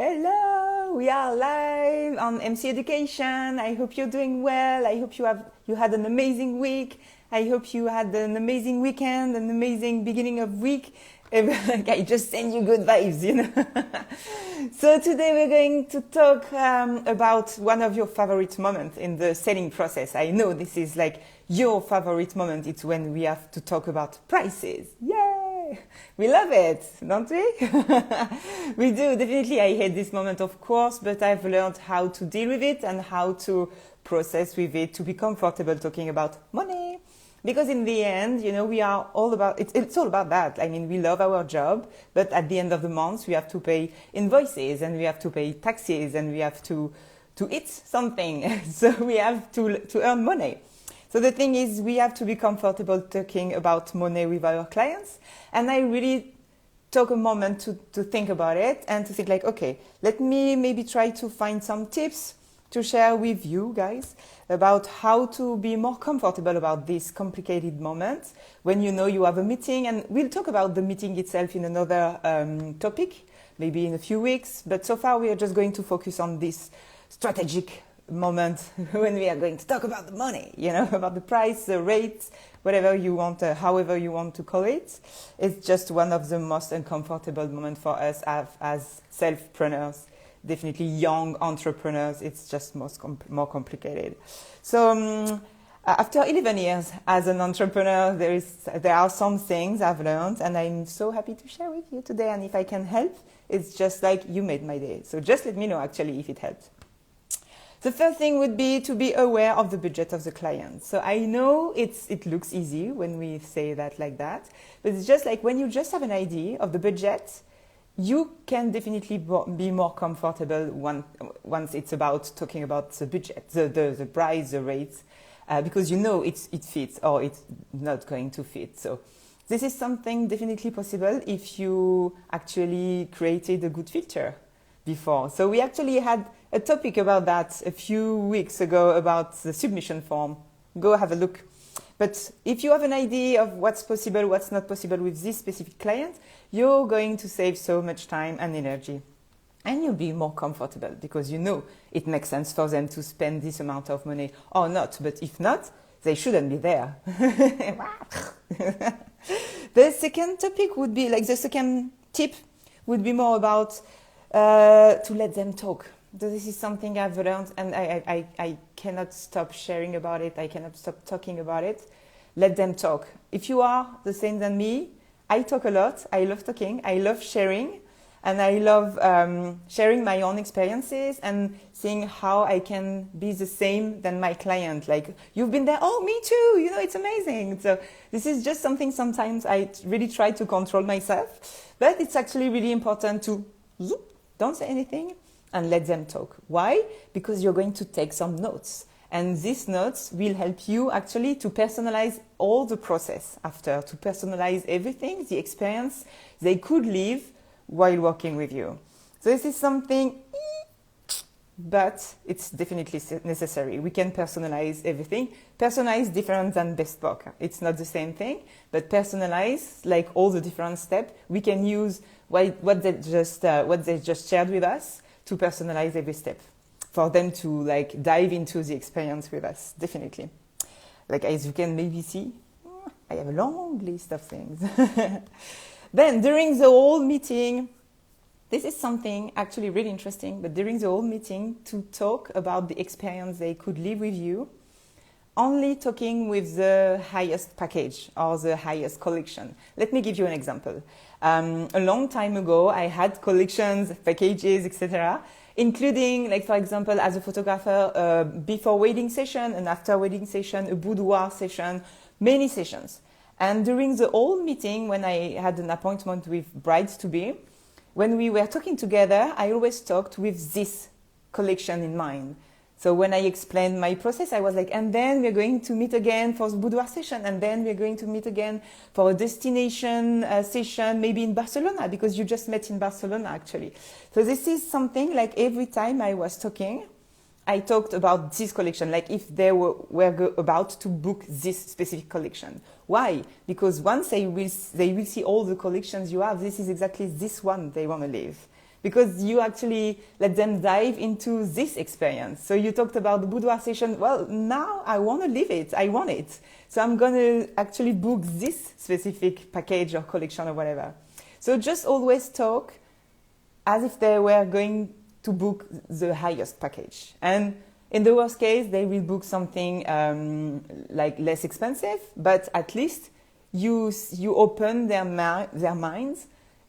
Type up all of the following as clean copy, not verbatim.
Hello, we are live on MC Education. I hope you're doing well. I hope you had an amazing week. I hope you had an amazing weekend, an amazing beginning of week. I just send you good vibes, you know. So today we're going to talk about one of your favorite moments in the selling process. I know this is like your favorite moment. It's when we have to talk about prices. Yay! We love it, don't we? We do, definitely. I hate this moment, of course, but I've learned how to deal with it and how to process with it to be comfortable talking about money. Because in the end, you know, we are all about, it's all about that. I mean, we love our job, but at the end of the month, we have to pay invoices and we have to pay taxes and we have to eat something. So we have to earn money. So the thing is, we have to be comfortable talking about money with our clients. And I really took a moment to think about it and to think like, okay, let me maybe try to find some tips to share with you guys about how to be more comfortable about this complicated moment when you know you have a meeting. And we'll talk about the meeting itself in another topic, maybe in a few weeks. But so far, we are just going to focus on this strategic moment when we are going to talk about the money, you know, about the price, the rates, whatever you want, however you want to call it. It's just one of the most uncomfortable moments for us as self-preneurs. Definitely young entrepreneurs, it's just more complicated. So after 11 years as an entrepreneur, there are some things I've learned and I'm so happy to share with you today. And if I can help, it's just like you made my day. So just let me know actually if it helps. The first thing would be to be aware of the budget of the client. So I know it looks easy when we say that like that, but it's just like when you just have an idea of the budget, you can definitely be more comfortable once it's about talking about the budget, the price, the rates, because you know it fits or it's not going to fit. So this is something definitely possible if you actually created a good filter before. So we actually had a topic about that a few weeks ago about the submission form. Go have a look. But if you have an idea of what's possible, what's not possible with this specific client, you're going to save so much time and energy. And you'll be more comfortable because you know it makes sense for them to spend this amount of money or not. But if not, they shouldn't be there. The second topic would be, like the second tip would be more about to let them talk. So this is something I've learned and I cannot stop sharing about it. I cannot stop talking about it. Let them talk. If you are the same than me, I talk a lot. I love talking. I love sharing. And I love sharing my own experiences and seeing how I can be the same than my client. Like, you've been there. Oh, me too. You know, it's amazing. So this is just something sometimes I really try to control myself. But it's actually really important to don't say anything and let them talk. Why? Because you're going to take some notes. And these notes will help you actually to personalize all the process after, to personalize everything, the experience they could live while working with you. So this is something, but it's definitely necessary. We can personalize everything. Personalize different than bespoke. It's not the same thing, but personalize, like all the different steps, we can use what they just shared with us to personalize every step for them to like dive into the experience with us, definitely. Like as you can maybe see, I have a long list of things. Then during the whole meeting, this is something actually really interesting, but during the whole meeting to talk about the experience they could live with you, only talking with the highest package or the highest collection. Let me give you an example. A long time ago, I had collections, packages, etc., including, like for example, as a photographer, before wedding session and after wedding session, a boudoir session, many sessions. And during the whole meeting, when I had an appointment with brides-to-be, when we were talking together, I always talked with this collection in mind. So when I explained my process, I was like, and then we're going to meet again for the boudoir session, and then we're going to meet again for a destination session, maybe in Barcelona, because you just met in Barcelona, actually. So this is something like every time I was talking, I talked about this collection, like if they were about to book this specific collection. Why? Because once they will see all the collections you have, this is exactly this one they want to live. because you actually let them dive into this experience. So you talked about the boudoir session. Well, now I want to live it. I want it. So I'm going to actually book this specific package or collection or whatever. So just always talk as if they were going to book the highest package. And in the worst case, they will book something like less expensive, but at least you open their minds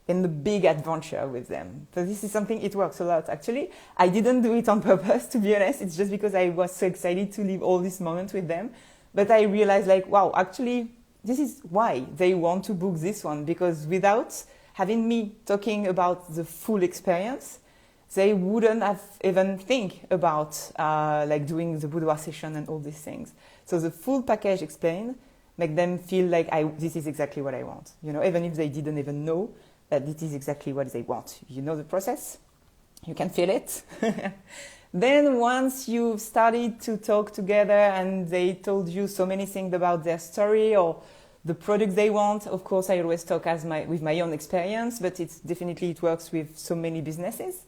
in the big adventure with them. So this is something, it works a lot. Actually, I didn't do it on purpose, to be honest. It's just because I was so excited to live all these moments with them. But I realized like, wow, actually, this is why they want to book this one, because without having me talking about the full experience, they wouldn't have even think about like doing the boudoir session and all these things. So the full package explained, make them feel like this is exactly what I want. You know, even if they didn't even know that this is exactly what they want. You know the process, you can feel it. Then once you've started to talk together and they told you so many things about their story or the product they want, of course I always talk with my own experience, but it works with so many businesses.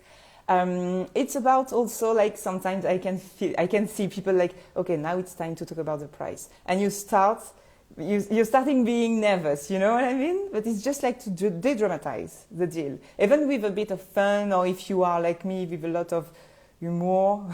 It's about also like sometimes I can see people like, okay, now it's time to talk about the price, and you're starting being nervous, you know what I mean? But it's just like to de-dramatize the deal, even with a bit of fun, or if you are like me with a lot of humor.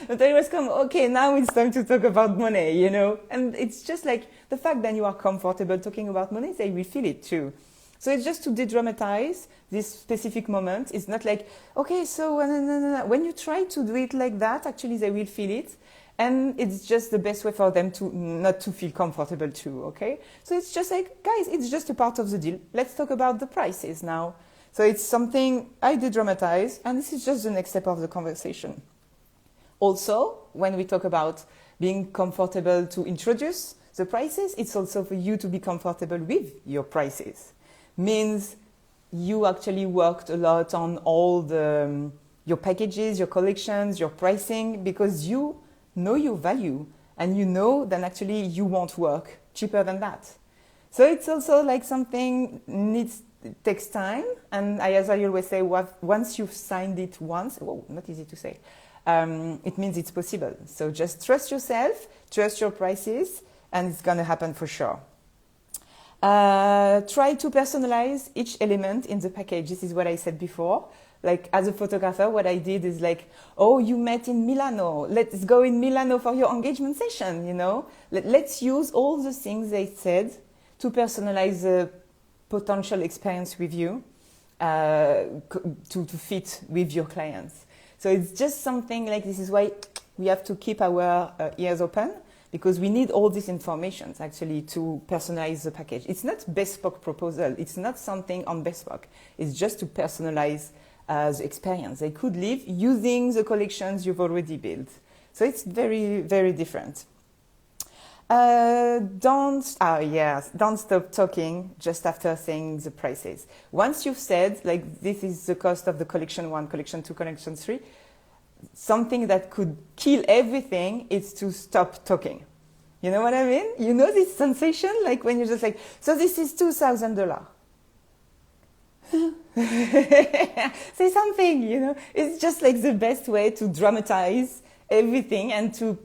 But I always come, okay, now it's time to talk about money, you know? And it's just like the fact that you are comfortable talking about money, they will feel it too. So it's just to de-dramatize this specific moment. It's not like, okay, so no. When you try to do it like that, actually they will feel it. And it's just the best way for them to not to feel comfortable too, okay? So it's just like, guys, it's just a part of the deal. Let's talk about the prices now. So it's something I de-dramatize, and this is just the next step of the conversation. Also, when we talk about being comfortable to introduce the prices, it's also for you to be comfortable with your prices. Means you actually worked a lot on all your packages, your collections, your pricing, because you know your value and you know that actually you won't work cheaper than that. So it's also like something takes time, and as I always say, once you've signed it once, not easy to say, it means it's possible. So just trust yourself, trust your prices, and it's gonna happen for sure. Try to personalize each element in the package. This is what I said before. Like as a photographer, what I did is like, oh, you met in Milano. Let's go in Milano for your engagement session, you know. Let's use all the things they said to personalize the potential experience with you to fit with your clients. So it's just something like, this is why we have to keep our ears open, because we need all these information actually to personalize the package. It's not bespoke proposal. It's not something on bespoke. It's just to personalize the experience they could live using the collections you've already built. So it's very, very different. Don't stop talking just after saying the prices. Once you've said, like, this is the cost of the collection 1, collection 2, collection 3, something that could kill everything is to stop talking. You know what I mean? You know this sensation? Like when you're just like, so this is $2,000. Say something, you know? It's just like the best way to dramatize everything and to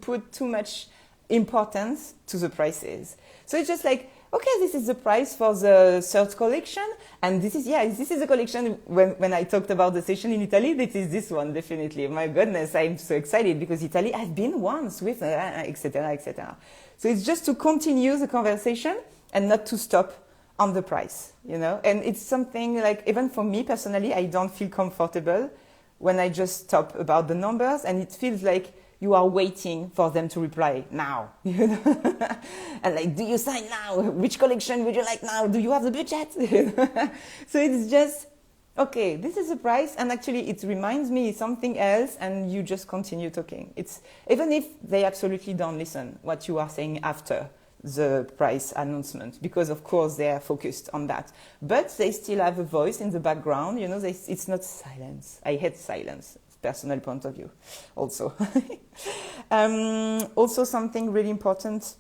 put too much importance to the prices. So it's just like, okay, this is the price for the third collection, and this is the collection. When I talked about the session in Italy, this one, definitely. My goodness, I'm so excited because Italy, I've been once with, etc., etc. So it's just to continue the conversation and not to stop on the price, you know? And it's something like, even for me personally, I don't feel comfortable when I just stop about the numbers, and it feels like you are waiting for them to reply now, you know? And like, do you sign now? Which collection would you like now? Do you have the budget? So it's just, okay, this is the price, and actually it reminds me something else, and you just continue talking. It's, even if they absolutely don't listen what you are saying after the price announcement, because of course they are focused on that, but they still have a voice in the background, you know, it's not silence. I hate silence. Personal point of view also. Also something really important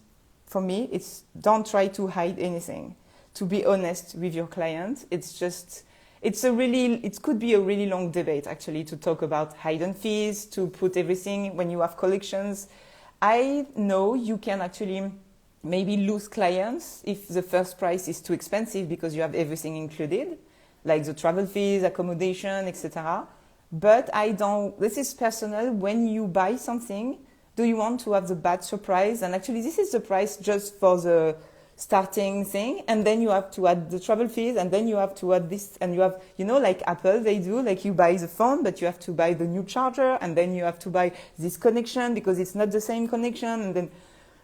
for me, it's don't try to hide anything. To be honest with your client, it's just, it could be a really long debate actually to talk about hidden fees, to put everything when you have collections. I know you can actually maybe lose clients if the first price is too expensive because you have everything included, like the travel fees, accommodation, etc. But this is personal. When you buy something, do you want to have the bad surprise? And actually this is the price just for the starting thing, and then you have to add the travel fees, and then you have to add this, and you have, like Apple, they do, like you buy the phone, but you have to buy the new charger, and then you have to buy this connection because it's not the same connection, and then,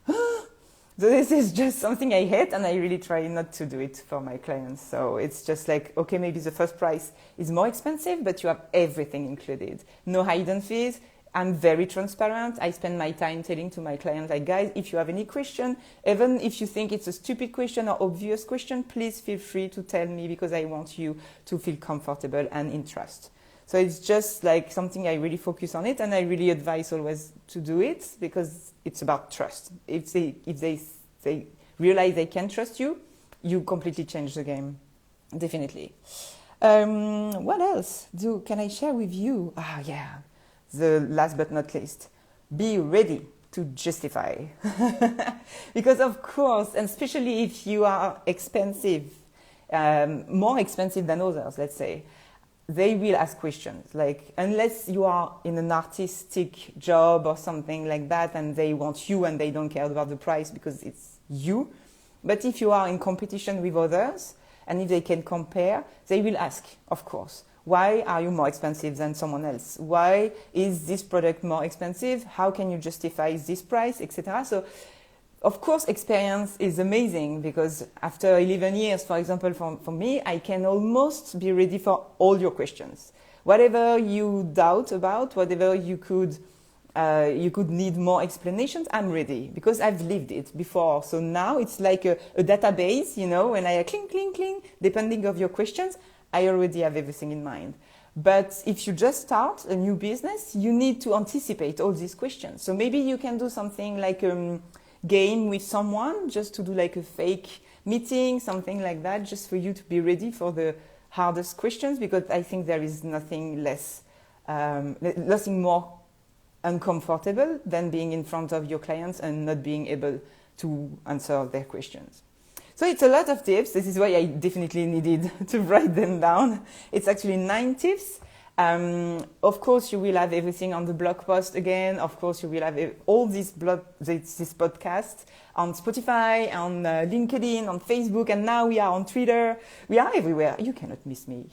so this is just something I hate, and I really try not to do it for my clients. So it's just like, okay, maybe the first price is more expensive, but you have everything included. No hidden fees. I'm very transparent. I spend my time telling to my clients, like, guys, if you have any question, even if you think it's a stupid question or obvious question, please feel free to tell me because I want you to feel comfortable and in trust. So it's just like something I really focus on it, and I really advise always to do it because it's about trust. If they realize they can trust you, you completely change the game, definitely. What else can I share with you? Yeah. The last but not least, be ready to justify. Because of course, and especially if you are expensive, more expensive than others, let's say, they will ask questions. Like, unless you are in an artistic job or something like that, and they want you and they don't care about the price because it's you. But if you are in competition with others, and if they can compare, they will ask, of course. Why are you more expensive than someone else? Why is this product more expensive? How can you justify this price, etc.? So, of course, experience is amazing because after 11 years, for example, for me, I can almost be ready for all your questions. Whatever you doubt about, whatever you could need more explanations, I'm ready because I've lived it before. So now it's like a database, when I cling, cling, cling, depending of your questions, I already have everything in mind. But if you just start a new business, you need to anticipate all these questions. So maybe you can do something like a game with someone, just to do like a fake meeting, something like that, just for you to be ready for the hardest questions, because I think there is nothing more uncomfortable than being in front of your clients and not being able to answer their questions. So it's a lot of tips. This is why I definitely needed to write them down. It's actually 9 tips. Of course, you will have everything on the blog post again. Of course, you will have all this podcast on Spotify, on LinkedIn, on Facebook, and now we are on Twitter. We are everywhere. You cannot miss me.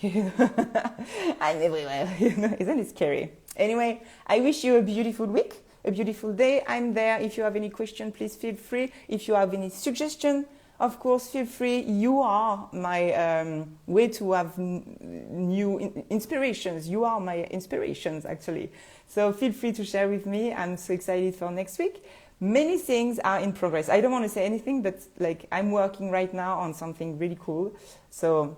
I'm everywhere. Isn't it scary? Anyway, I wish you a beautiful week, a beautiful day. I'm there. If you have any question, please feel free. If you have any suggestion, of course, feel free. You are my way to have new inspirations. You are my inspirations, actually. So feel free to share with me. I'm so excited for next week. Many things are in progress. I don't want to say anything, but I'm working right now on something really cool. So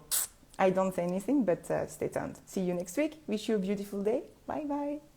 I don't say anything, but stay tuned. See you next week. Wish you a beautiful day. Bye-bye.